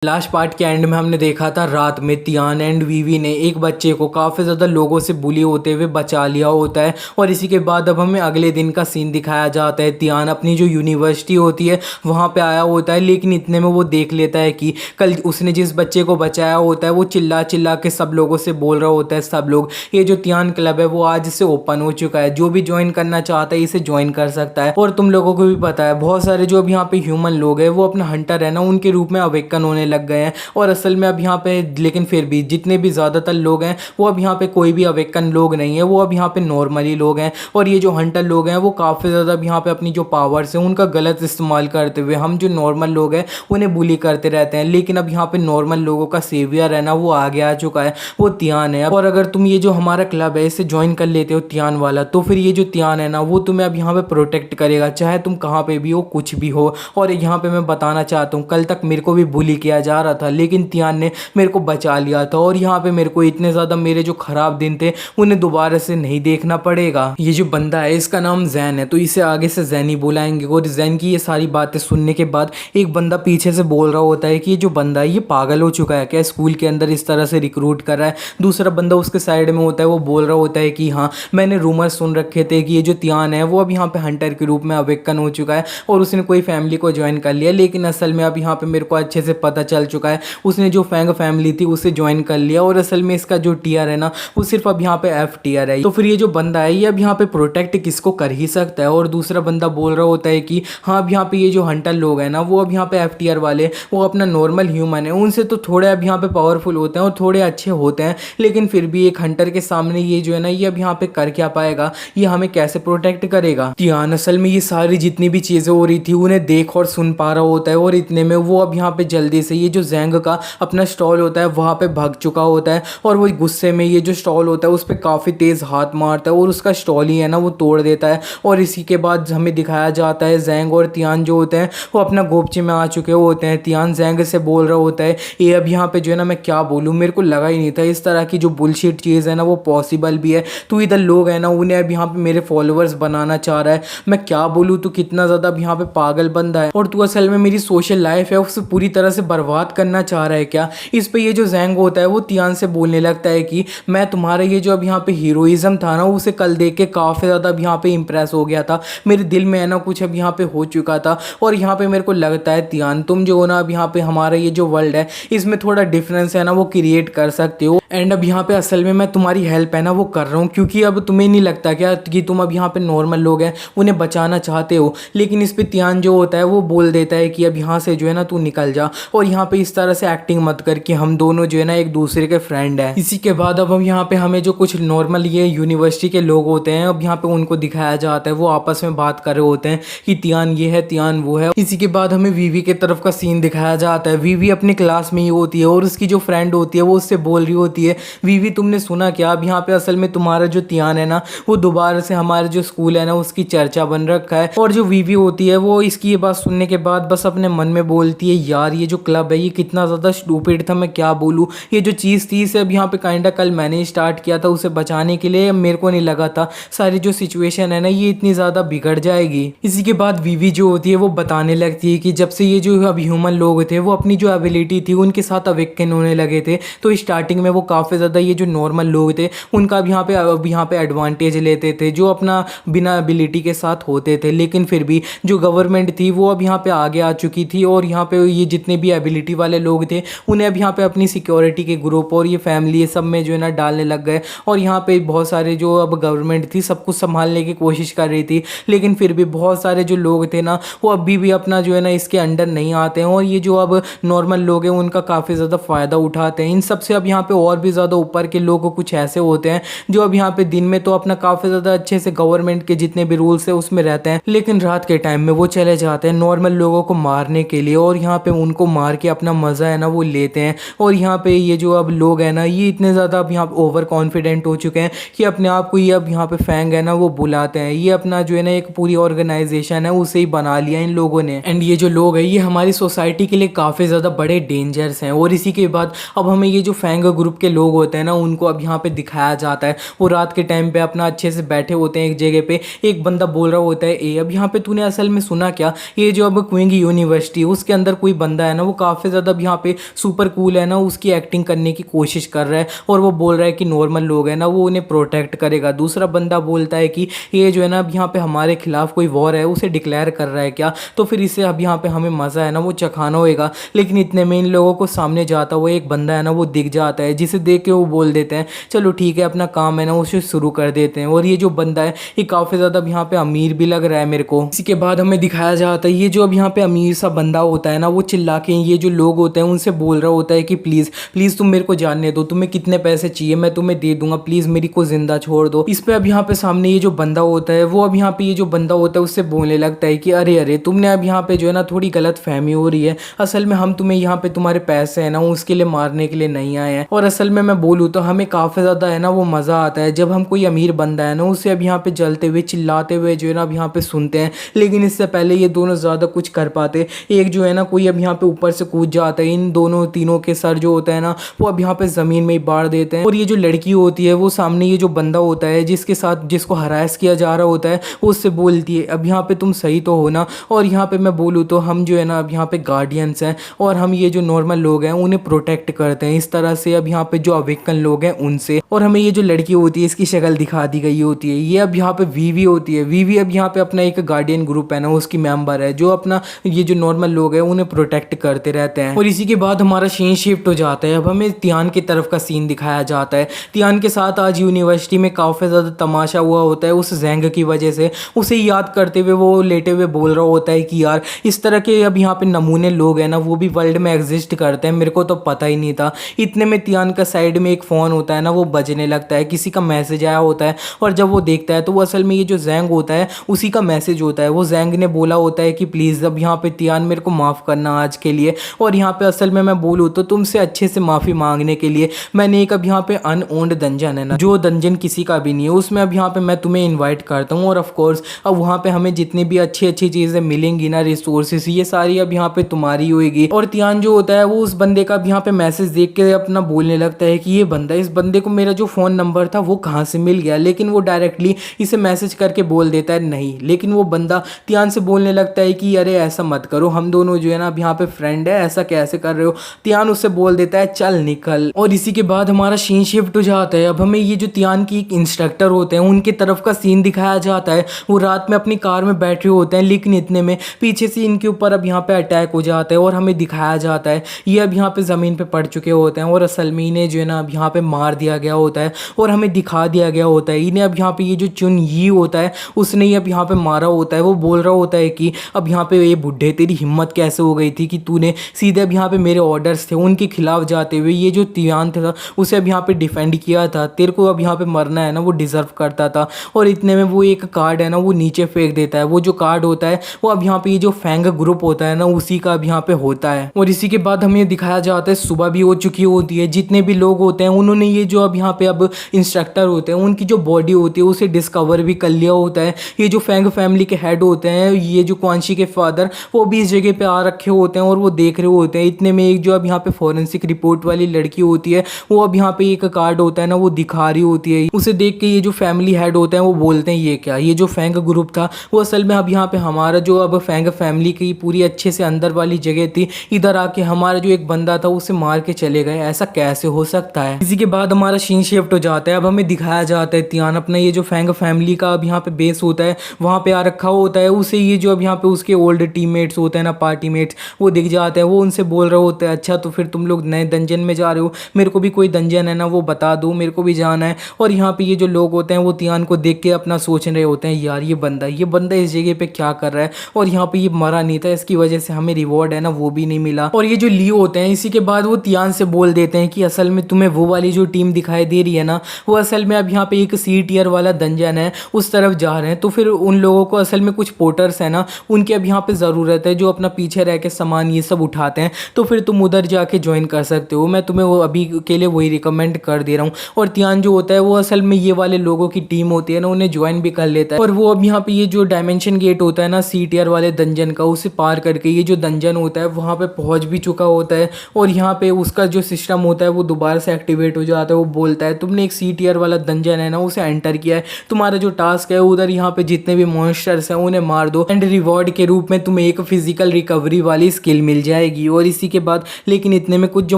Last part के and में हमने देखा था रात में तियान एंड वीवी ने एक बच्चे को काफ़ी ज़्यादा लोगों से बुली होते हुए बचा लिया होता है। और इसी के बाद अब हमें अगले दिन का सीन दिखाया जाता है। तियान अपनी जो यूनिवर्सिटी होती है वहाँ पे आया होता है, लेकिन इतने में वो देख लेता है कि कल उसने जिस बच्चे को बचाया होता है वो चिल्ला चिल्ला के सब लोगों से बोल रहा होता है, सब लोग ये जो तियान क्लब है वो आज से ओपन हो चुका है, जो भी ज्वाइन करना चाहता है इसे ज्वाइन कर सकता है। और तुम लोगों को भी पता है बहुत सारे जो अब यहाँ पे ह्यूमन लोग हैं वो अपना हंटर है ना उनके रूप में अवेकन होने लग गए हैं। और असल में अब यहाँ पे लेकिन फिर भी जितने भी ज़्यादातर लोग हैं वो अब यहाँ पे कोई भी अवेकन लोग नहीं है, वो अब यहाँ पे नॉर्मली लोग हैं। और ये जो हंटर लोग हैं वो काफ़ी ज़्यादा अब यहाँ पे अपनी जो पावर्स हैं उनका गलत इस्तेमाल करते हुए हम जो नॉर्मल लोग हैं उन्हें बुली करते रहते हैं। लेकिन अब यहाँ पे नॉर्मल लोगों का सेवियर है ना वो आगे आ चुका है, वो तियान है। और अगर तुम ये जो हमारा क्लब है इसे ज्वाइन कर लेते हो तियान वाला, तो फिर ये जो तियान है ना वो तुम्हें अब यहाँ पे प्रोटेक्ट करेगा, चाहे तुम कहाँ पे भी हो कुछ भी हो। और यहाँ पे मैं बताना चाहता हूँ कल तक मेरे को भी बुली किया जा रहा था, लेकिन तियान ने मेरे को बचा लिया था। और यहाँ पे मेरे को इतने ज़्यादा मेरे जो ख़राब दिन थे उन्हें दोबारा से नहीं देखना पड़ेगा। ये जो बंदा है इसका नाम जैन है, तो इसे आगे से जैन ही बुलाएंगे। और जैन की ये सारी बातें सुनने के बाद एक बंदा पीछे से बोल रहा होता है कि ये जो बंदा है ये पागल हो चुका है क्या, स्कूल के अंदर इस तरह से रिक्रूट कर रहा है। दूसरा बंदा उसके साइड में होता है, वो बोल रहा होता है कि हाँ मैंने रूमर सुन रखे थे कि ये जो तियान है वो अब यहाँ पे हंटर के रूप में अवेकन हो चुका है और उसने कोई फैमिली को ज्वाइन कर लिया। लेकिन असल में अब यहाँ पे मेरे को अच्छे से पता चल चुका है उसने जो फैंग फैमिली थी उसे ज्वाइन कर लिया। और असल में इसका जो टीयर है ना वो सिर्फ अब यहाँ पे एफ टीयर है। तो फिर ये जो बंदा है ये अब यहाँ पे प्रोटेक्ट किसको कर ही सकता है। और दूसरा बंदा बोल रहा होता है कि हाँ अब यहाँ पे ये जो हंटर लोग हैं ना वो अब यहाँ पे एफ टीयर वाले वो अपना नॉर्मल ह्यूमन है उनसे तो थोड़े अब यहाँ पे पावरफुल होते हैं और थोड़े अच्छे होते हैं, लेकिन फिर भी एक हंटर के सामने ये जो है ना ये अब यहाँ पे कर क्या पाएगा, ये हमें कैसे प्रोटेक्ट करेगा। तियान असल में ये सारी जितनी भी चीज़ें हो रही थी उन्हें देख और सुन पा रहा होता है। और इतने में वो अब यहाँ पे जल्दी से ये जो जैंग का अपना स्टॉल होता है वहाँ पे भाग चुका होता है। और वो गुस्से में ये जो स्टॉल होता है उस पर काफ़ी तेज़ हाथ मारता है और उसका स्टॉल ही है ना वो तोड़ देता है। और इसी के बाद हमें दिखाया जाता है जैंग और तियान जो होते हैं वो अपना गोपचे में आ चुके होते हैं। तियान जैंग से बोल रहा होता है ये अब यहाँ पे जो है ना मैं क्या बोलूँ, मेरे को लगा ही नहीं था इस तरह की जो बुलशिट चीज़ है ना वो पॉसिबल भी है। तू इधर लोग है ना उन्हें अब यहाँ पे मेरे फॉलोअर्स बनाना चाह रहा है, मैं क्या बोलूँ, तू कितना ज़्यादा अब यहाँ पे पागल बंदा है और तू असल में मेरी सोशल लाइफ है उसे पूरी तरह से बर्बाद करना चाह रहा है क्या। इस पे ये जो जैंग होता है वो तियान से बोलने लगता है कि मैं तुम्हारा ये जो अब यहाँ पे हीरोइज्म था ना उसे कल देख के काफ़ी ज़्यादा अब यहाँ पे इंप्रेस हो गया था, मेरे दिल में है ना कुछ अब यहाँ पे हो चुका था। और यहाँ पे मेरे को लगता है तियान तुम जो हो ना अब यहाँ पे हमारा ये जो वर्ल्ड है इसमें थोड़ा डिफरेंस है ना वो क्रिएट कर सकते हो। एंड अब यहाँ पे असल में मैं तुम्हारी हेल्प है ना वो कर रहा हूँ, क्योंकि अब तुम्हें नहीं लगता क्या कि तुम अब यहाँ पे नॉर्मल लोग हैं उन्हें बचाना चाहते हो। लेकिन इस पे तियान जो होता है वो बोल देता है कि अब यहाँ से जो है ना तू निकल जा और यहाँ पे इस तरह से एक्टिंग मत कर कि हम दोनों जो है ना एक दूसरे के फ्रेंड है। इसी के बाद अब हम यहाँ पे हमें जो कुछ नॉर्मल ये यूनिवर्सिटी के लोग होते हैं अब यहाँ पे उनको दिखाया जाता है, वो आपस में बात कर रहे होते हैं कि तियान ये है तियान वो है। इसी के बाद हमें वीवी के तरफ का सीन दिखाया जाता है। वीवी अपने क्लास में ही होती है और उसकी जो फ्रेंड होती है वो उससे बोल रही होती है वीवी तुमने सुना क्या, अब यहाँ पे असल में तुम्हारा जो तियान है ना वो दोबारा से हमारे जो स्कूल है ना उसकी चर्चा बन रखा है। और जो वीवी होती है वो इसकी ये बात सुनने के बाद बस अपने मन में बोलती है यार ये जो क्लब है ये कितना ज़्यादा स्टूपिड था, मैं क्या बोलूँ, ये जो चीज़ थी इसे अब यहाँ पे काइंडा कल मैंने स्टार्ट किया था उसे बचाने के लिए, मेरे को नहीं लगा था सारी जो सिचुएशन है ना ये इतनी ज़्यादा बिगड़ जाएगी। इसी के बाद वीवी जो होती है वो बताने लगती है कि जब से ये जो अब ह्यूमन लोग थे वो अपनी जो एबिलिटी थी उनके साथ अवेकन होने लगे थे, तो स्टार्टिंग में वो काफ़ी ज़्यादा ये जो नॉर्मल लोग थे उनका अब यहाँ पे एडवांटेज लेते थे जो अपना बिना एबिलिटी के साथ होते थे। लेकिन फिर भी जो गवर्नमेंट थी वो अब यहाँ पे आगे आ चुकी थी और यहाँ पे ये जितने भी एबिलिटी वाले लोग थे उन्हें अब यहाँ पे अपनी सिक्योरिटी के ग्रुप और ये फैमिली ये सब में जो है ना डालने लग गए। और यहाँ पे बहुत सारे जो अब गवर्नमेंट थी सब कुछ संभालने की कोशिश कर रही थी, लेकिन फिर भी बहुत सारे जो लोग थे ना वो अभी भी अपना जो है ना इसके अंडर नहीं आते हैं और ये जो अब नॉर्मल लोग हैं उनका काफ़ी ज़्यादा फ़ायदा उठाते हैं। इन सब से अब यहाँ पे और भी ज़्यादा ऊपर के लोग कुछ ऐसे होते हैं जो अब यहाँ पे दिन में तो अपना काफ़ी ज़्यादा अच्छे से गवर्नमेंट के जितने भी रूल्स है उसमें रहते हैं, लेकिन रात के टाइम में वो चले जाते हैं नॉर्मल लोगों को मारने के लिए और यहाँ पे उनको मार के अपना मज़ा है ना वो लेते हैं। और यहाँ पे ये जो अब लोग हैं ना ये इतने ज़्यादा अब यहाँ ओवर कॉन्फिडेंट हो चुके हैं कि अपने आप को ये अब यहाँ पे फैंग है ना वो बुलाते हैं, ये अपना जो है ना एक पूरी ऑर्गेनाइजेशन है उसे ही बना लिया इन लोगों ने। एंड ये जो लोग हैं ये हमारी सोसाइटी के लिए काफ़ी ज़्यादा बड़े डेंजर्स हैं। और इसी के बाद अब हमें ये जो फैंग ग्रुप के के लोग होते हैं ना उनको अब यहाँ पे दिखाया जाता है। वो रात के टाइम पे अपना अच्छे से बैठे होते हैं एक जगह पे। एक बंदा बोल रहा होता है ए अब यहाँ पे तूने असल में सुना क्या, ये जो अब क्वींग यूनिवर्सिटी है उसके अंदर कोई बंदा है ना वो काफ़ी ज़्यादा अब यहाँ पे सुपर कूल है ना, उसकी एक्टिंग करने की कोशिश कर रहा है और वो बोल रहा है कि नॉर्मल लोग हैं ना वो उन्हें प्रोटेक्ट करेगा। दूसरा बंदा बोलता है कि ये जो है ना अब यहाँ पे हमारे खिलाफ कोई वॉर है उसे डिक्लेयर कर रहा है क्या, तो फिर इसे अब यहाँ पे हमें मज़ा है ना वो चखाना होएगा। लेकिन इतने में इन लोगों को सामने जाता हुआ एक बंदा है ना वो दिख जाता है, जिसे देख के वो बोल देते हैं चलो ठीक है अपना काम है ना उसे शुरू कर देते हैं। और ये जो बंदा है ये काफ़ी ज़्यादा अब यहाँ पे अमीर भी लग रहा है मेरे को। इसी के बाद हमें दिखाया जाता है ये जो अब यहाँ पे अमीर सा बंदा होता है ना वो चिल्ला के ये जो लोग होते हैं उनसे बोल रहा होता है कि प्लीज़ प्लीज़ तुम मेरे को जानने दो, तुम्हें कितने पैसे चाहिए मैं तुम्हें दे दूंगा, प्लीज़ मेरी को जिंदा छोड़ दो। इस पे अब यहाँ पे सामने ये जो बंदा होता है वो अब यहाँ पे ये जो बंदा होता है उससे बोलने लगता है कि अरे अरे तुमने अब यहाँ पे जो है ना थोड़ी गलत फहमी हो रही है, असल में हम तुम्हें यहाँ पे तुम्हारे पैसे है ना उसके लिए मारने के लिए नहीं आए हैं। और असल में मैं बोलूँ तो हमें काफ़ी ज़्यादा है ना वो मज़ा आता है जब हम कोई अमीर बंदा है ना उसे अब यहाँ पे जलते हुए चिल्लाते हुए जो है ना अब यहाँ पे सुनते हैं। लेकिन इससे पहले ये दोनों ज़्यादा कुछ कर पाते, एक जो है ना कोई अब यहाँ पे ऊपर से कूद जाता है, इन दोनों तीनों के सर जो होता है ना वो अब यहाँ पे ज़मीन में ही बाढ़ देते हैं। और ये जो लड़की होती है वो सामने ये जो बंदा होता है जिसके साथ जिसको हरास किया जा रहा होता है वो उससे बोलती है अब यहाँ पे तुम सही तो हो ना। और यहाँ पे मैं बोलूँ तो हम जो है ना अब यहाँ पे गार्डियंस हैं और हम ये जो नॉर्मल लोग हैं उन्हें प्रोटेक्ट करते हैं इस तरह से अब यहाँ पे जो अवेकन लोग हैं उनसे। और हमें ये जो लड़की होती है इसकी शक्ल दिखा दी गई होती है, ये अब यहाँ पे वीवी होती है। वीवी अब यहाँ पे अपना एक गार्डियन ग्रुप है ना उसकी मेंबर है जो अपना ये जो नॉर्मल लोग हैं उन्हें प्रोटेक्ट करते रहते हैं। और इसी के बाद हमारा सीन शिफ्ट हो जाता है, अब हमें तियान की तरफ का सीन दिखाया जाता है। तियान के साथ आज यूनिवर्सिटी में काफ़ी ज़्यादा तमाशा हुआ होता है उस जैंग की वजह से। उसे याद करते हुए वो लेटे हुए बोल रहा होता है कि यार इस तरह के अब यहाँ पे नमूने लोग हैं ना वो भी वर्ल्ड में एग्जिस्ट करते हैं, मेरे को तो पता ही नहीं था। इतने में तियान का साइड में एक फ़ोन होता है ना वो बजने लगता है, किसी का मैसेज आया होता है। और जब वो देखता है तो वो असल में ये जो जैंग होता है उसी का मैसेज होता है। वो जैंग ने बोला होता है कि प्लीज़ अब यहाँ पे तियान मेरे को माफ़ करना आज के लिए। और यहाँ पे असल में मैं बोलूँ तो तुमसे अच्छे से माफ़ी मांगने के लिए मैंने एक अब यहाँ पे अनओन्ड डंजन है ना जो डंजन किसी का भी नहीं है उसमें अब यहाँ पे मैं तुम्हें इन्वाइट करता हूँ। और ऑफ कोर्स अब वहाँ पे हमें जितनी भी अच्छी अच्छी चीज़ें मिलेंगी ना रिसोर्सेज ये सारी अब यहाँ पे तुम्हारी होएगी। और तियान जो होता है वो उस बंदे का अब यहाँ पे मैसेज देख के अपना बोलने लगता है कि ये बंदा, इस बंदे को मेरा जो फ़ोन नंबर था वो कहाँ से मिल गया। लेकिन वो डायरेक्टली इसे मैसेज करके बोल देता है नहीं। लेकिन वो बंदा तियान से बोलने लगता है कि अरे ऐसा मत करो, हम दोनों जो है ना अब यहाँ पे फ्रेंड है, ऐसा कैसे कर रहे हो। तियान उससे बोल देता है चल निकल। और इसी के बाद हमारा सीन शिफ्ट हो जाता है, अब हमें ये जो तियान की एक इंस्ट्रक्टर होते हैं उनकी तरफ का सीन दिखाया जाता है। वो रात में अपनी कार में बैठे होते हैं लेकिन इतने में पीछे से इनके ऊपर अब यहाँ पे अटैक हो जाता है और हमें दिखाया जाता है ये अब यहाँ पे ज़मीन पे पड़ चुके होते हैं और असल में इन्हें जो है ना अब यहाँ पे मार दिया गया होता है और हमें दिखा दिया गया होता है इन्हें अब यहाँ पे ये जो चुन यी होता है उसने ही अब यहाँ पे मारा होता है। वो बोल रहा होता है कि अब यहाँ पे ये बुढ़े तेरी हिम्मत कैसे हो गई थी कि तूने सीधे अब यहाँ पे मेरे ऑर्डर्स थे उनके खिलाफ जाते हुए ये जो तियान था उसे अब यहाँ पे डिफेंड किया था, तेरे को अब यहाँ पे मरना है ना वो डिजर्व करता था। और इतने में वो एक कार्ड है ना वो नीचे फेंक देता है। वो जो कार्ड होता है वो अब यहाँ पे ये जो फैंग ग्रुप होता है ना उसी का अब यहाँ पे होता है। और इसी के बाद हमें दिखाया जाता है सुबह भी हो चुकी होती है, जितने भी लोग होते हैं उन्होंने ये जो अब यहाँ पे अब इंस्ट्रक्टर होते हैं उनकी जो बॉडी होती है उसे डिस्कवर भी कर लिया होता है। ये जो फैंग फैमिली के हेड होते हैं ये जो क्वांशी के फादर वो भी इस जगह पे आ रखे होते हैं और वो देख रहे होते हैं। इतने में एक जो अब यहाँ पे फॉरेंसिक रिपोर्ट वाली लड़की होती है वो अब यहाँ पे एक कार्ड होता है ना वो दिखा रही होती है। उसे देख के ये जो फैमिली हेड होते हैं वो बोलते हैं ये क्या, ये जो फैंग ग्रुप था वो असल में अब यहाँ पे हमारा जो अब फैंग फैमिली की पूरी अच्छे से अंदर वाली जगह थी, इधर आके हमारा जो एक बंदा था उसे मार के चले गए, ऐसा कैसे हो सकता है। इसी के बाद हमारा सीन शिफ्ट हो जाता है, अब हमें दिखाया जाता है तियान अपना ये जो फैंग फैमिली का अब यहाँ पे बेस होता है वहाँ पे आ रखा होता है। उसे ये जो अब यहाँ पे उसके ओल्ड टीममेट्स होते हैं ना पार्टी मेट्स वो दिख जाते हैं। वो उनसे बोल रहे होते हैं अच्छा तो फिर तुम लोग नए डंजन में जा रहे हो, मेरे को भी कोई डंजन है ना वो बता दो, मेरे को भी जाना है। और यहाँ पे ये जो लोग होते हैं वो तियान को देख के अपना सोच रहे होते हैं यार ये बंदा इस जगह पे क्या कर रहा है और यहाँ पे ये मरा नहीं था, इसकी वजह से हमें रिवॉर्ड है ना वो भी नहीं मिला। और ये जो लियो होते हैं इसी के बाद वो तियान से बोल देते हैं कि असल में तुम्हें वो वाली जो टीम दिखाई दे रही है ना, वो असल में अब यहाँ पे एक सी टियर वाला डंजन है, उस तरफ जा रहे हैं। तो फिर उन लोगों को असल में कुछ पोर्टर्स है ना, उनकी अब यहाँ पे ज़रूरत है जो अपना पीछे रह के सामान ये सब उठाते हैं। तो फिर तुम उधर जाके ज्वाइन कर सकते हो, मैं तुम्हें वो अभी के लिए वही रिकमेंड कर दे रहा हूँ। और तियान जो होता है वो असल में ये वाले लोगों की टीम होती है ना, उन्हें ज्वाइन भी कर लेता है। और वो अब यहाँ पे ये जो डायमेंशन गेट होता है ना सी टियर वाले डंजन का, उसे पार करके ये जो डंजन होता है वहाँ पे पहुँच भी चुका होता है। और यहाँ पे उसका जो सिस्टम होता है वो दोबारा से एक्टिवेट हो जाता है। वो बोलता है तुमने एक सी टियर वाला डंजन है ना उसे एंटर किया है, तुम्हारा जो टास्क है उधर यहाँ पे जितने भी मॉन्स्टर्स हैं उन्हें मार दो, एंड रिवॉर्ड के रूप में तुम्हें एक फिजिकल रिकवरी वाली स्किल मिल जाएगी। और इसी के बाद लेकिन इतने में कुछ जो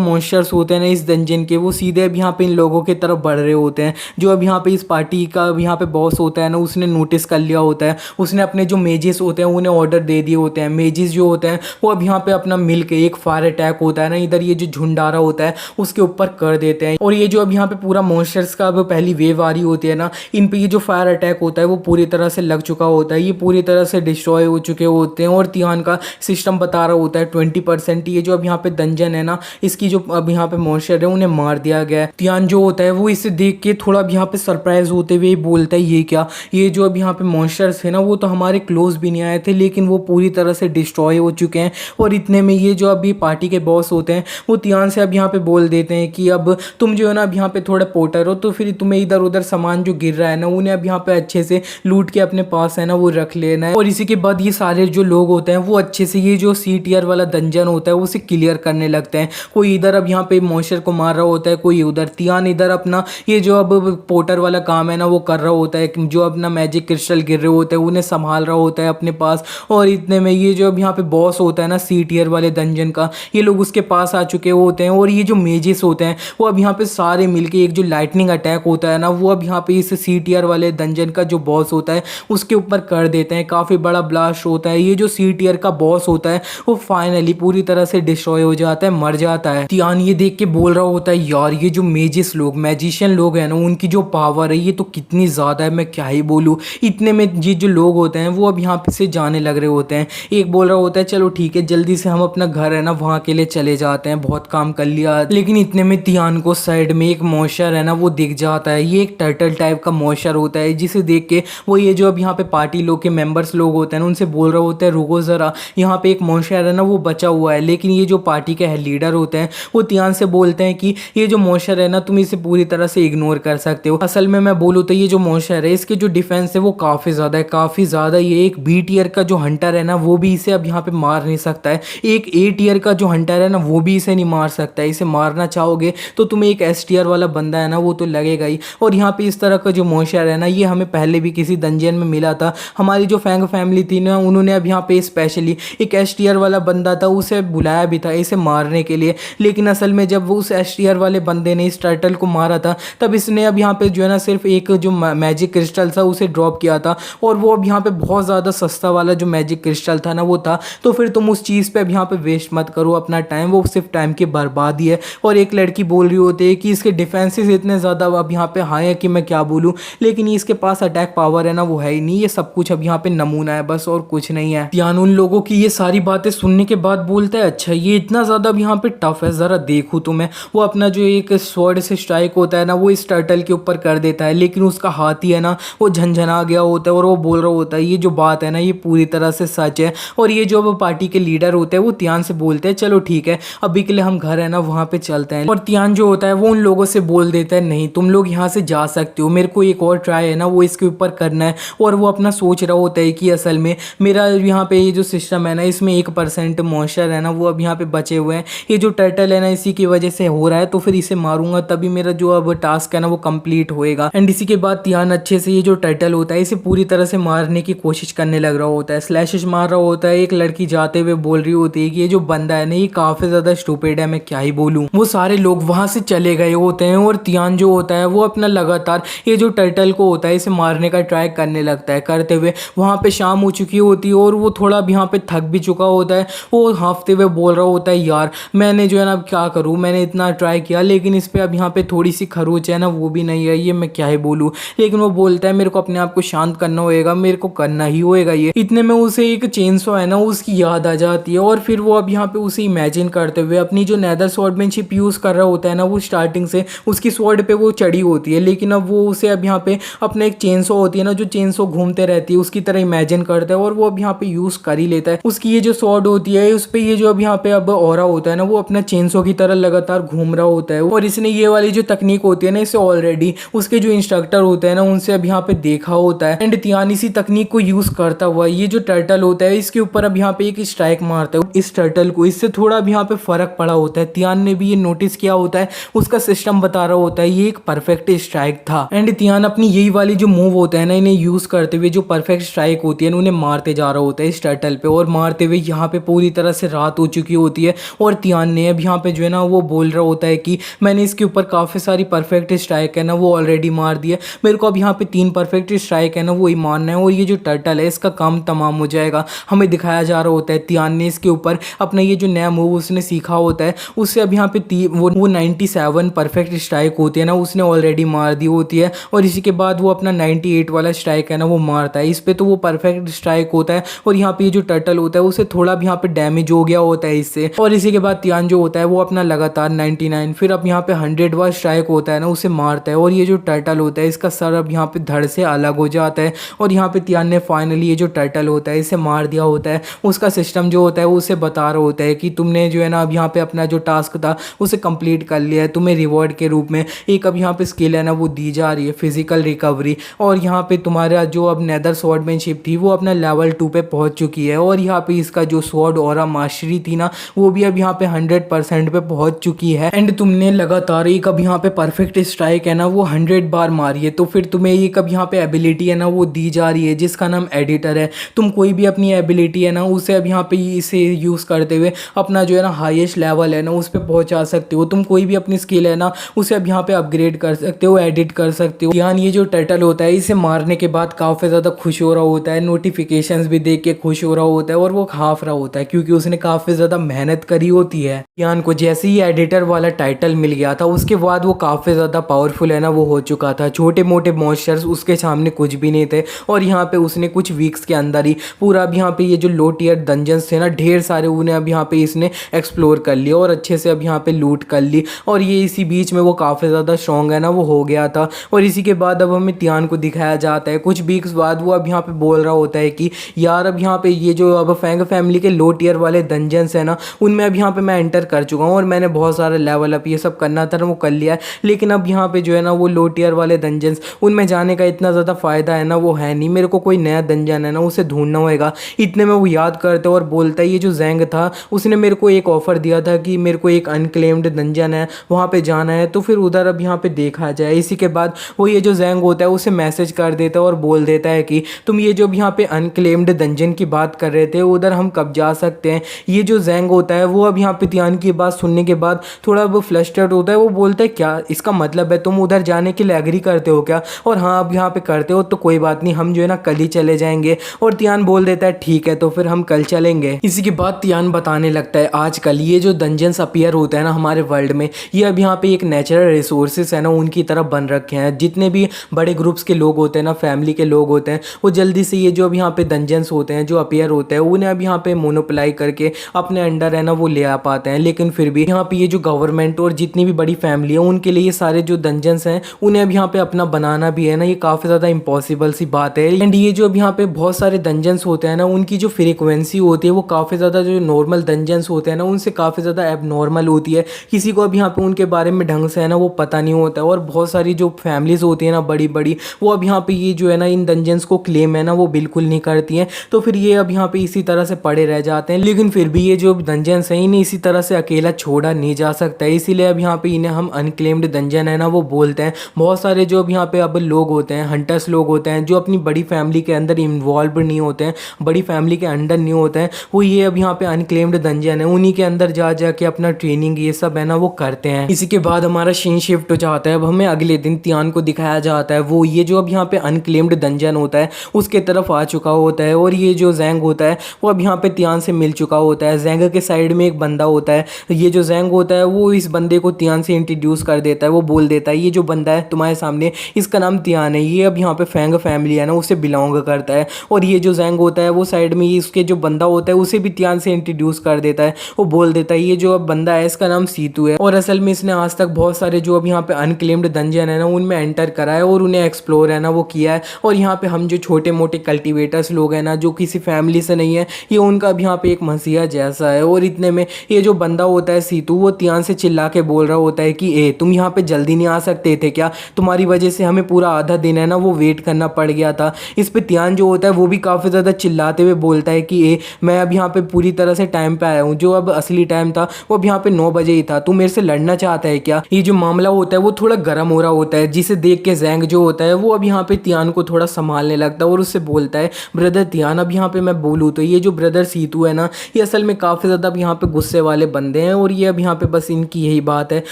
मॉन्स्टर्स होते हैं ना इस डंजन के, वो सीधे अब यहाँ पे इन लोगों की तरफ बढ़ रहे होते हैं। जो अब यहाँ पे इस पार्टी का अब यहाँ पे बॉस होता है ना, उसने नोटिस कर लिया होता है, उसने अपने जो मेजिस होते हैं उन्हें ऑर्डर दे दिए होते हैं। मेजिस जो होते हैं वो अब यहाँ पे अपना मिल के एक फायर अटैक होता है ना, इधर ये जो झुंडारा होता है उसके ऊपर कर देते हैं। और ये जो अब यहाँ पे पूरा मॉन्स्टर्स का अब पहली वेव आ रही होती है ना, इन पे ये जो फायर अटैक होता है वो पूरी तरह से लग चुका होता है, ये पूरी तरह से डिस्ट्रॉय हो चुके होते हैं। और तिहान का सिस्टम बता रहा होता है 20% ये जो अब यहाँ पे डंजन है ना, इसकी जो अब यहाँ पे मॉन्स्टर है उन्हें मार दिया गया है। तिहान जो होता है वो इसे देख के थोड़ा अब यहाँ पे सरप्राइज होते हुए बोलता है ये क्या, ये जो अब यहाँ पे मॉन्स्टर्स है ना वो तो हमारे क्लोज भी नहीं आए थे, लेकिन वो पूरी तरह से डिस्ट्रॉय हो चुके हैं। और इतने में ये जो अभी पार्टी के बॉस होते हैं वो तिहान से अब यहाँ पे बोल देते हैं कि अब तुम जो है ना अब यहाँ पे थोड़ा पोर्टर हो, तो फिर तुम्हें इधर उधर सामान जो गिर रहा है ना उन्हें अब यहाँ पे अच्छे से लूट के अपने पास है ना वो रख लेना है। और इसी के बाद ये सारे जो लोग होते हैं वो अच्छे से ये जो सी टियर वाला डंजन होता है उसे क्लियर करने लगते हैं। कोई इधर अब यहाँ पे मॉन्स्टर को मार रहा होता है, कोई उधर। तियान इधर अपना ये जो अब पोर्टर वाला काम है ना वो कर रहा होता है, जो अपना मैजिक क्रिस्टल गिर रहे होते हैं उन्हें संभाल रहा होता है अपने पास। और इतने में ये जो अब यहाँ पे बॉस होता है ना सी टियर वाले डंजन का, ये लोग उसके पास आ चुके होते हैं। और ये जो मेजिस होते हैं वो अब यहाँ पे सारे मिलके एक जो लाइटनिंग अटैक होता है ना वो अब यहाँ पे इस सी टियर वाले डंजन का जो बॉस होता है उसके ऊपर कर देते हैं। काफ़ी बड़ा ब्लास्ट होता है, ये जो सी टियर का बॉस होता है वो फाइनली पूरी तरह से डिस्ट्रॉय हो जाता है, मर जाता है। तियान ये देख के बोल रहा होता है यार ये जो मेजिस लोग मैजिशियन लोग हैं ना उनकी जो पावर है ये तो कितनी ज़्यादा है, मैं क्या ही बोलूँ। इतने में ये जो लोग होते हैं वो अब यहाँ पे से जाने लग रहे होते हैं। एक बोल रहा होता है चलो ठीक है जल्दी से हम अपना घर है ना वहाँ के लिए चले जाते हैं, बहुत काम कर लिया। लेकिन इतने में तियान को साइड में एक मॉन्स्टर है ना वो दिख जाता है। ये एक टर्टल टाइप का मॉन्स्टर होता है, जिसे देख के वो ये जो अब यहाँ पे पार्टी लोग के मेंबर्स लोग होते हैं ना उनसे बोल रहा होता है रुको ज़रा, यहाँ पे एक मॉन्स्टर है ना वो बचा हुआ है। लेकिन ये जो पार्टी के लीडर होते हैं वो तियान से बोलते हैं कि ये जो मॉन्स्टर है ना तुम इसे पूरी तरह से इग्नोर कर सकते हो। असल में मैं बोलूँ तो ये जो मॉन्स्टर है इसके जो डिफेंस है वो काफ़ी ज़्यादा है, काफ़ी ज़्यादा। ये एक बी टियर का जो हंटर है ना वो भी इसे अब यहाँ पे मार नहीं सकता है, एक ए टियर का जो हंटर है ना वो भी इसे नहीं मार सकता है। इसे मारना चाहोगे तो तुम्हें एक एस टियर वाला बंदा है ना वो तो लगेगा ही। और यहाँ पे इस तरह का जो मॉन्स्टर है ना ये हमें पहले भी किसी डंजन में मिला था। हमारी जो फैंग फैमिली थी ना उन्होंने अब यहाँ पे स्पेशली एक एस टियर वाला बंदा था उसे बुलाया भी था इसे मारने के लिए। लेकिन असल में जब वो उस एस टियर वाले बंदे ने इस टर्टल को मारा था तब इसने अब यहाँ पे जो है ना सिर्फ एक जो मैजिक क्रिस्टल था उसे ड्रॉप किया था, और वो अब यहाँ पे बहुत ज़्यादा सस्ता वाला जो मैजिक क्रिस्टल था ना वो था। तो फिर तुम उस चीज़ पे अब यहाँ पे वेस्ट मत करो अपना टाइम, वो सिर्फ टाइम की बर्बादी है। और एक लड़की बोल रही होती है कि इसके डिफेंसेस इतने ज़्यादा अब यहाँ पे हाई है कि मैं क्या बोलूँ, लेकिन इसके पास अटैक पावर है ना वो है ही नहीं, ये सब कुछ अब यहाँ पे नमूना है बस और कुछ नहीं है। तियान उन लोगों की ये सारी बातें सुनने के बाद बोलता है अच्छा ये इतना ज़्यादा अब यहाँ पे टफ है, ज़रा देखूँ तो मैं। वो अपना जो एक स्वॉर्ड से स्ट्राइक होता है ना वो इस टर्टल के ऊपर कर देता है, लेकिन उसका हाथ ही है ना वो झंझना गया होता है। और वो बोल रहा होता है ये जो बात है ना ये पूरी तरह से सच है। और ये जो अब पार्टी के लीडर होते हैं वो तियान से बोलते हैं चलो ठीक है अभी के लिए हम घर है ना वहाँ पे चलते हैं। और तियान जो होता है वो उन लोगों से बोल देता है नहीं तुम लोग यहाँ से जा सकते हो, मेरे को एक और ट्राई है ना वो इसके ऊपर करना है। और वो अपना सोच रहा होता है कि असल में मेरा यहाँ पे ये जो सिस्टम है ना इसमें 1% मॉन्स्टर है ना वो अब यहाँ पे बचे हुए हैं, ये जो टर्टल है ना इसी की वजह से हो रहा है, तो फिर इसे मारूंगा तभी मेरा जो अब टास्क है ना वो कंप्लीट होएगा। एंड इसी के बाद तियान अच्छे से ये जो टर्टल होता है इसे पूरी तरह से मारने की कोशिश करने लग रहा होता है, स्लैशेस मार रहा होता है। एक लड़की जाते हुए बोल रही होती है कि ये जो बंदा है ना ये काफी ज्यादा स्टूपिड है, मैं क्या ही बोलूं। वो सारे लोग वहां से चले गए होते हैं और तियान जो होता है वो अपना लगातार ये जो टर्टल को होता है इसे मारने का ट्राई करने लगता है। करते हुए वहां पे शाम हो चुकी होती है और वो थोड़ा अब यहाँ पे थक भी चुका होता है। वो हाँफते हुए बोल रहा होता है यार मैंने जो है ना अब क्या करूँ, मैंने इतना ट्राई किया लेकिन इस पर अब यहाँ पे थोड़ी सी खरोच है ना वो भी नहीं है, ये मैं क्या ही बोलूँ। लेकिन वो बोलता है मेरे को अपने आप को शांत करना होएगा, मेरे को करना ही होएगा ये। इतने में उसे एक चेनसॉ है ना उसकी याद आ जाती है और फिर वो अब यहाँ पे उसे इमेजिन करते हुए अपनी जो नेदर स्वॉर्डमैनशिप यूज़ कर रहा होता है ना वो स्टार्टिंग से उसकी स्वॉर्ड पे वो चढ़ी होती है, लेकिन अब वो उसे अब यहाँ पे अपना एक चेनसो होती है ना, जो चेनसो घूमते रहती है उसकी तरह इमेजिन करता है और वो अब यहाँ पे यूज कर ही लेता है। उसकी ये जो स्वॉर्ड होती है उस पे ये जो अब यहाँ पे अब ऑरा होता है ना, वो अपना चेनसो की तरह लगातार घूम रहा होता है। और इसने ये वाली जो तकनीक होती है ना, इसे ऑलरेडी उसके जो इंस्ट्रक्टर होते हैं ना उनसे अब यहाँ पे देखा होता है। एंड तियान इसी तकनीक को यूज करता हुआ ये जो टर्टल होता है इसके ऊपर अब यहाँ पे एक स्ट्राइक मारता है इस टर्टल को। इससे थोड़ा अब यहाँ पे फर्क पड़ा होता है। तियान ने भी ये नोटिस किया होता है, उसका सिस्टम बता रहा होता है ये एक परफेक्ट स्ट्राइक था। एंड तियान अपनी यही वाली जो मूव होता है ना, इन्हें यूज करते हुए जो परफेक्ट स्ट्राइक होती है उन्हें मारते जा रहा होता है इस टर्टल पे। और मारते हुए यहाँ पे पूरी तरह से रात हो चुकी होती है और तियान ने अब यहाँ पे जो है ना वो बोल रहा होता है कि मैंने इसके ऊपर काफ़ी सारी परफेक्ट स्ट्राइक है ना वो ऑलरेडी मार दिया, मेरे को अब यहाँ पे 3 परफेक्ट स्ट्राइक है ना वो ही मारना है और ये जो टर्टल है इसका काम तमाम हो जाएगा। हमें दिखाया जा रहा होता है तियान ने इसके ऊपर अपना ये जो नया मूव उसने सीखा होता है उससे अब यहाँ पे वो 97 परफेक्ट स्ट्राइक होती है ना उसने ऑलरेडी मार दी होती है। और इसी के बाद वो अपना 98 वाला स्ट्राइक है ना वो मारता है इस पे, तो वो परफेक्ट स्ट्राइक होता है। और यहाँ पे ये जो टर्टल होता है उसे थोड़ा भी यहाँ पे डैमेज हो गया होता है इससे। और इसी के बाद तियान जो होता है वो अपना लगातार 99 फिर अब यहाँ पे 100 वाला स्ट्राइक होता है ना उसे मारता है। और ये जो टर्टल होता है इसका सर अब यहाँ पे धड़ से अलग हो जाता है और यहाँ पे तियान ने फाइनली ये जो टर्टल होता है इसे मार दिया होता है। उसका सिस्टम जो होता है वो उसे बता रहा होता है कि तुमने जो है ना अब यहाँ पे अपना जो टास्क था उसे कंप्लीट कर लिया है, तुम्हें रिवॉर्ड के रूप में एक अब यहाँ पे स्किल है ना वो दी जा रही है, फिजिकल रिकवरी। और यहाँ पे तुम्हारा जो अब नेदर स्वॉर्डमैनशिप थी वो अपना लेवल 2 पे पहुंच चुकी है। और यहाँ पे इसका जो स्वॉर्ड ऑरा मास्टरी थी ना वो भी अब यहाँ पे 100% पे पहुंच चुकी है। एंड तुमने लगातार एक अब यहाँ पे परफेक्ट स्ट्राइक है ना वो 100 बार मारी है, तो फिर तुम्हें एक अब यहाँ पे एबिलिटी है ना वो दी जा रही है जिसका नाम एडिटर है। तुम कोई भी अपनी एबिलिटी है ना उसे अब यहाँ पे इसे यूज करते हुए अपना जो है ना हाईएस्ट लेवल है ना उस पर पहुंचा सकते हो। तुम कोई भी अपनी स्किल है ना उसे अब यहाँ पे अपग्रेड कर सकते हो, एडिट कर सकते हो। यानी ये जो टर्टल होता है इसे मारने के बाद काफ़ी ज़्यादा खुश हो रहा होता है, नोटिफिकेशंस भी देख के खुश हो रहा होता है और वो हाफ रहा होता है क्योंकि उसने काफ़ी ज़्यादा मेहनत करी होती है। यान को जैसे ही एडिटर वाला टाइटल मिल गया था उसके बाद वो काफ़ी ज़्यादा पावरफुल है ना वो हो चुका था। छोटे मोटे मॉन्स्टर्स उसके सामने कुछ भी नहीं थे और यहाँ पे उसने कुछ वीक्स के अंदर ही पूरा अब यहाँ पे ये जो लो टियर डंजन्स थे ना ढेर सारे उन्हें अब यहाँ पे इसने एक्सप्लोर कर लिया और अच्छे से अब यहाँ पे लूट कर ली। और ये इसी बीच में वो काफ़ी ज़्यादा स्ट्रॉन्ग है ना वो हो गया था। और इसी के बाद अब हमें तियान को दिखाया जाता है कुछ वीक्स बाद वो अब यहाँ पे बोल रहा होता है कि यार अब यहाँ पे ये जो अब फैंग फैमिली के लो टियर वाले डंजन्स है ना उनमें अब यहाँ पे मैं एंटर कर चुका हूँ और मैंने बहुत सारा लेवल अप ये सब करना था ना वो कर लिया है। लेकिन अब यहाँ पे जो है ना वो लो टियर वाले डंजन्स उनमें जाने का इतना ज़्यादा फ़ायदा है ना वो है नहीं, मेरे को कोई नया डंजन है ना उसे ढूंढना होगा। इतने में वो याद करते और बोलता है ये जो जैंग था उसने मेरे को एक ऑफ़र दिया था कि मेरे को एक अनक्लेम्ड डंजन है वहाँ पे जाना है, तो फिर उधर अब यहाँ पे देखा जाए। इसी के बाद वो ये जो जैंग होता है उसे मैसेज कर देता है और बोल देता है कि तुम ये जो यहाँ पे अनक्लेम्ड डंजन की बात कर रहे थे उधर हम कब जा सकते हैं। ये जो जैंग होता है वो अब यहाँ पे तियान की बात सुनने के बाद थोड़ा वो फ्लस्टर्ड होता है। वो बोलता है क्या इसका मतलब है तुम उधर जाने के लिए एग्री करते हो क्या? और हाँ अब यहाँ पे करते हो तो कोई बात नहीं, हम जो है ना कल ही चले जाएंगे। और तियान बोल देता है ठीक है तो फिर हम कल चलेंगे। इसी के बाद तियान बताने लगता है आजकल ये जो डंजन्स अपीयर होते हैं ना हमारे वर्ल्ड में ये अब यहाँ पे एक नेचुरल रिसोर्सेस है ना उनकी तरफ बन रखे हैं। जितने भी बड़े ग्रुप्स के लोग होते हैं ना फैमिली के लोग होते हैं वो जल्दी से ये जो अब यहाँ पे डंजन्स होते हैं जो अपीयर होते हैं उन्हें अब यहाँ पे मोनोप्लाई करके अपने अंडर है ना वो ले आ पाते हैं। लेकिन फिर भी यहाँ पे ये जो गवर्नमेंट और जितनी भी बड़ी फैमिली है उनके लिए ये सारे जो डंजन्स हैं उन्हें अब यहाँ पे अपना बनाना भी है ना ये काफ़ी ज़्यादा इम्पॉसिबल सी बात है। एंड ये जो अब यहाँ पे बहुत सारे डंजन्स होते हैं ना उनकी जो फ्रीक्वेंसी होती है वो काफ़ी ज़्यादा जो नॉर्मल डंजन्स होते हैं ना उनसे काफ़ी ज़्यादा एबनॉर्मल होती है। किसी को अब यहाँ पे उनके बारे में ढंग से है ना वो पता नहीं होता है। और बहुत सारी जो फैमिलीज़ होती है ना बड़ी बड़ी वो अब यहाँ पे ये जो है ना इन डंजन्स को क्लेम है ना वो बिल्कुल नहीं करती हैं। तो फिर ये अब यहाँ पे इसी तरह से पड़े रह जाते हैं। लेकिन फिर भी ये जो डंजन्स हैं इन्हें इसी तरह से अकेला छोड़ा नहीं जा सकता है, इसीलिए अब यहाँ पे इन्हें हम अनक्लेम्ड डंजन है ना वो बोलते हैं। बहुत सारे जो अब यहाँ पे अब लोग होते हैं हंटर्स लोग होते हैं जो अपनी बड़ी फैमिली के अंदर इन्वॉल्व नहीं होते हैं, बड़ी फैमिली के अंडर नहीं होते हैं, वो ये अब यहाँ पे अनक्लेम्ड डंजन है उन्हीं के अंदर जा के अपना ट्रेनिंग ये सब है ना वो करते हैं। इसी के बाद हमारा सीन शिफ्ट हो जाता है। अब हमें अगले दिन तियान को दिखाया जाता है वो ये जो अब यहाँ पे अनक्लेम्ड डंजन होता है उसके तरफ आ चुका होता है। और ये जो जैंग होता है वो अब यहाँ पे तियान से मिल चुका होता है। जैंग के साइड में एक बंदा होता है, ये जो जैंग होता है वो इस बंदे को तियान से इंट्रोड्यूस कर देता है। वो बोल देता है ये जो बंदा है तुम्हारे सामने इसका नाम तियान है, ये अब यहाँ पे फैंग फैमिली है ना उसे बिलोंग करता है। और ये जो जैंग होता है वो साइड में इसके जो बंदा होता है उसे भी तियान से इंट्रोड्यूस कर देता है। वो बोल देता है ये जो अब बंदा है इसका नाम सीतू है और असल में इसने आज तक बहुत सारे जो अब यहाँ पे अनक्लेम्ड डंजन है ना उनमें एंटर करा है और उन्हें एक्सप्लोर है ना वो किया है। और यहाँ पे हम जो छोटे मोटे कल्टीवेटर्स लोग हैं ना जो किसी फैमिली से नहीं है, ये उनका भी यहाँ पे एक मसीहा जैसा है। और इतने में ये जो बंदा होता है सीतू, वो तियान से चिल्ला के बोल रहा होता है कि ए तुम यहाँ पे जल्दी नहीं आ सकते थे क्या, तुम्हारी वजह से हमें पूरा आधा दिन है ना वो वेट करना पड़ गया था। इस पे तियान जो होता है वो भी काफ़ी ज़्यादा चिल्लाते हुए बोलता है कि ए मैं अब यहाँ पे पूरी तरह से टाइम पे आया हूँ, जो अब असली टाइम था वो अब यहाँ पे 9 बजे ही था, तू मेरे से लड़ना चाहता है क्या। ये जो मामला होता है वो थोड़ा गर्म हो रहा होता है, जिसे देख के जैंग जो होता है वो अब यहाँ पे तियान को थोड़ा संभालने लगता है और उससे बोलता है ब्रदर तियान, अब यहाँ पे मैं बोलूँ तो ये जो ब्रदर सीतू है ना ये असल में काफ़ी ज़्यादा अब यहाँ पे गुस्से वाले बंदे हैं और ये अब यहाँ पे बस इनकी यही बात है।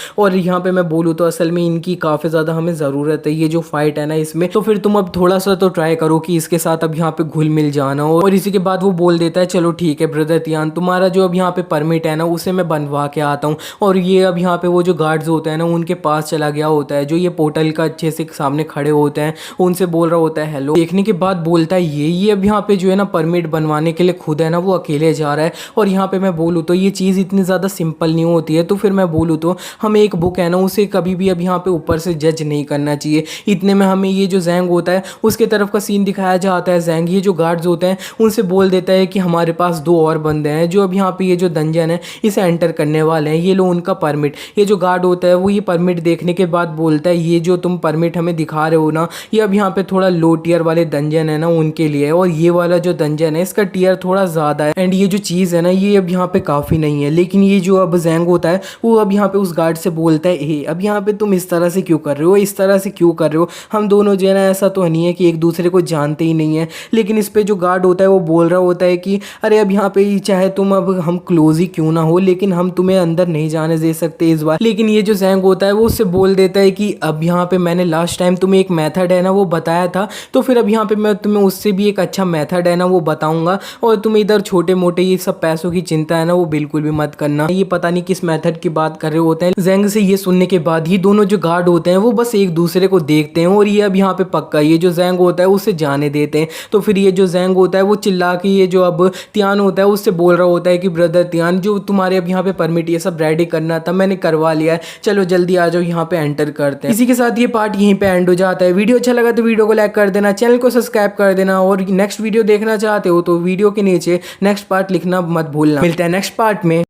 और यहाँ पे मैं बोलूँ तो असल में इनकी काफ़ी ज़्यादा हमें ज़रूरत है ये जो फाइट है ना इसमें। तो फिर तुम अब थोड़ा सा तो ट्राई करो कि इसके साथ अब यहाँ पे घुल मिल जाना हो। और इसी के बाद वो बोल देता है चलो ठीक है ब्रदर तियान, तुम्हारा जो अब यहाँ पे परमिट है ना उसे मैं बनवा के आता हूँ। और ये अब यहाँ पे वो जो गार्ड्स होते हैं ना उनके पास चला गया होता है, जो ये पोर्टल का अच्छे से सामने खड़े होते हैं, उनसे बोल रहा होता है हेलो। देखने के बाद बोलता है ये अब यहाँ पे जो है ना परमिट बनवाने के लिए खुद है ना वो अकेले जा रहा है। और यहाँ पे मैं बोलूँ तो ये चीज़ इतनी ज़्यादा सिंपल नहीं होती है। तो फिर मैं बोलूँ तो हमें एक बुक है ना उसे कभी भी अब यहाँ पे ऊपर से जज नहीं करना चाहिए। इतने में हमें ये जो जैंग होता है उसके तरफ का सीन दिखाया जाता है। जैंग ये जो गार्ड्स होते हैं उनसे बोल देता है कि हमारे पास 2 और बंदे हैं जो अब यहाँ पे ये जो डंजन है इसे एंटर करने वाले हैं, ये लो उनका परमिट। ये जो गार्ड होता है वो ये परमिट देखने के बाद बोलता है ये जो तुम परमिट हमें दिखा रहे हो ना ये अब यहाँ पे थोड़ा लो टियर वाले डंजन है ना उनके लिए है, और ये वाला जो डंजन है इसका टियर थोड़ा ज़्यादा है एंड ये जो चीज़ है ना ये अब यहाँ पे काफ़ी नहीं है। लेकिन ये जो अब जैंग होता है वो अब यहाँ पे उस गार्ड से बोलता है हे अब यहाँ पे तुम इस तरह से क्यों कर रहे हो, इस तरह से क्यों कर रहे हो, हम दोनों जो है ना ऐसा तो नहीं है कि एक दूसरे को जानते ही नहीं है। लेकिन इस पे जो गार्ड होता है वो बोल रहा होता है कि अरे अब यहाँ पे चाहे तुम अब हम क्लोज ही क्यों ना हो लेकिन हम तुम्हें अंदर नहीं जाने दे सकते इस बार। लेकिन ये जो जैंग होता है वो उससे बोल देता है कि अब यहाँ पे मैंने लास्ट टाइम तुम्हें एक मेथड है ना वो बताया था, तो फिर अब यहाँ पे मैं तुम्हें उससे भी एक अच्छा मेथड है ना वो बताऊंगा। और तुम इधर छोटे मोटे ये सब पैसों की चिंता है ना वो बिल्कुल भी मत करना। ये पता नहीं किस मेथड की बात कर रहे होते हैं। जैंग से ये सुनने के बाद ही दोनों जो गार्ड होते हैं वो बस एक दूसरे को देखते हैं और ये अब यहाँ पे पक्का ये जो जैंग होता है उसे जाने देते हैं। तो फिर ये जो जैंग होता है वो चिल्ला के ये जो अब तियान होता है उससे बोल रहा होता है कि ब्रदर तियान जो तुम्हारे अब यहाँ पे परमिट ये सब रेडी करना था मैंने करवा लिया है, चलो जल्दी आ जाओ यहाँ पे एंटर करते हैं। इसी के साथ ये पार्ट यहीं पे एंड हो जाता है। वीडियो अच्छा लगा तो वीडियो को लाइक कर देना, चैनल को सब्सक्राइब कर देना और नेक्स्ट वीडियो देखना चाहते हो तो वीडियो के नीचे नेक्स्ट पार्ट लिखना मत भूलना। मिलते हैं नेक्स्ट पार्ट में।